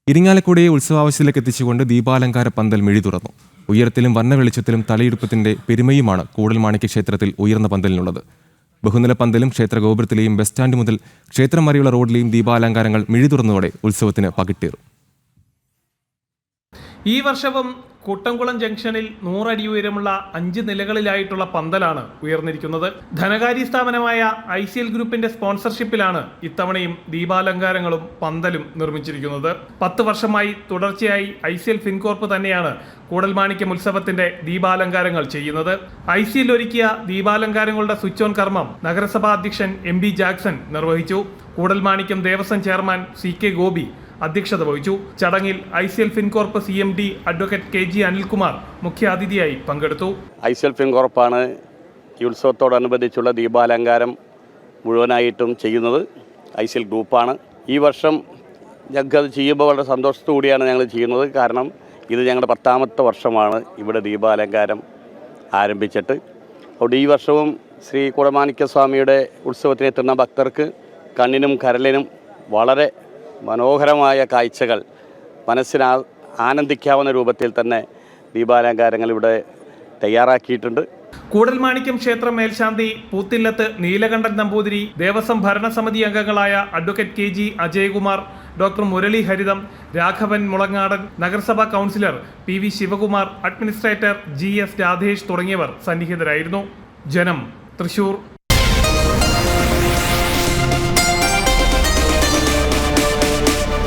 ഇരിങ്ങാലക്കുടയെ ഉത്സവാവശ്യത്തിലേക്ക് എത്തിച്ചുകൊണ്ട് ദീപാലങ്കാര പന്തൽ മിഴി തുറന്നു. ഉയരത്തിലും വർണ്ണ വെളിച്ചത്തിലും തലയെടുപ്പത്തിന്റെ പെരുമയുമാണ് കൂടൽമാണിക്യ ക്ഷേത്രത്തിൽ ഉയർന്ന പന്തലിനുള്ളത്. ബഹുനില പന്തലും ക്ഷേത്രഗോപുരത്തിലെയും ബസ് സ്റ്റാൻഡ് മുതൽ ക്ഷേത്രം വരെയുള്ള റോഡിലെയും ദീപാലങ്കാരങ്ങൾ മിഴി തുറന്നതോടെ ഉത്സവത്തിന് പകിട്ടേറും. ഈ വർഷവും കുട്ടംകുളം ജംഗ്ഷനിൽ 100 അടി ഉയരമുള്ള 5 നിലകളിലായിട്ടുള്ള പന്തലാണ് ഉയർന്നിരിക്കുന്നത്. ധനകാര്യ സ്ഥാപനമായ ICL ഗ്രൂപ്പിന്റെ സ്പോൺസർഷിപ്പിലാണ് ഇത്തവണയും ദീപാലങ്കാരങ്ങളും പന്തലും നിർമ്മിച്ചിരിക്കുന്നത്. 10 വർഷമായി തുടർച്ചയായി ICL ഫിൻകോർപ്പ് തന്നെയാണ് കൂടൽമാണിക്യം ഉത്സവത്തിന്റെ ദീപാലങ്കാരങ്ങൾ ചെയ്യുന്നത്. ICL ഒരുക്കിയ ദീപാലങ്കാരങ്ങളുടെ സ്വിച്ച് ഓൺ കർമ്മം നഗരസഭാ അധ്യക്ഷൻ MB ജാക്സൺ നിർവഹിച്ചു. കൂടൽമാണിക്യം ദേവസ്വം ചെയർമാൻ CK ഗോപി അധ്യക്ഷത വഹിച്ചു. ചടങ്ങിൽ ICL Fincorp CMD advocate KG Anilkumar മുഖ്യാതിഥിയായി പങ്കെടുത്തു. ICL ഫിൻകോർപ്പാണ് ഈ ഉത്സവത്തോടനുബന്ധിച്ചുള്ള ദീപാലങ്കാരം മുഴുവനായിട്ടും ചെയ്യുന്നത്. ICL ഗ്രൂപ്പാണ്. ഈ വർഷം ഞങ്ങൾക്കത് ചെയ്യുമ്പോൾ വളരെ സന്തോഷത്തോടു കൂടിയാണ് ഞങ്ങൾ ചെയ്യുന്നത്. കാരണം ഇത് ഞങ്ങളുടെ 10ാമത്തെ വർഷമാണ് ഇവിടെ ദീപാലങ്കാരം ആരംഭിച്ചിട്ട്. അതുകൊണ്ട് ഈ വർഷവും ശ്രീ കൂടൽമാണിക്യ സ്വാമിയുടെ ഉത്സവത്തിനെത്തുന്ന ഭക്തർക്ക് കണ്ണിനും കരളിനും വളരെ മനോഹരമായ കാഴ്ചകൾ മനസ്സിന് ആനന്ദിക്കാവുന്ന രൂപത്തിൽ തന്നെ ദീപാലങ്കാരങ്ങൾ ഇവിടെ തയ്യാറാക്കിയിട്ടുണ്ട്. കൂടൽമാണിക്യം ക്ഷേത്രം മേൽശാന്തി പൂത്തില്ലത്ത് നീലകണ്ഠൻ നമ്പൂതിരി, ദേവസ്വം ഭരണസമിതി അംഗങ്ങളായ advocate KG Ajayakumar, doctor Murali Haritham, Raghavan Mulangadan, നഗരസഭാ councillor PV Sivakumar, administrator GS Radhesh തുടങ്ങിയവർ സന്നിഹിതരായിരുന്നു. ജനം, തൃശൂർ.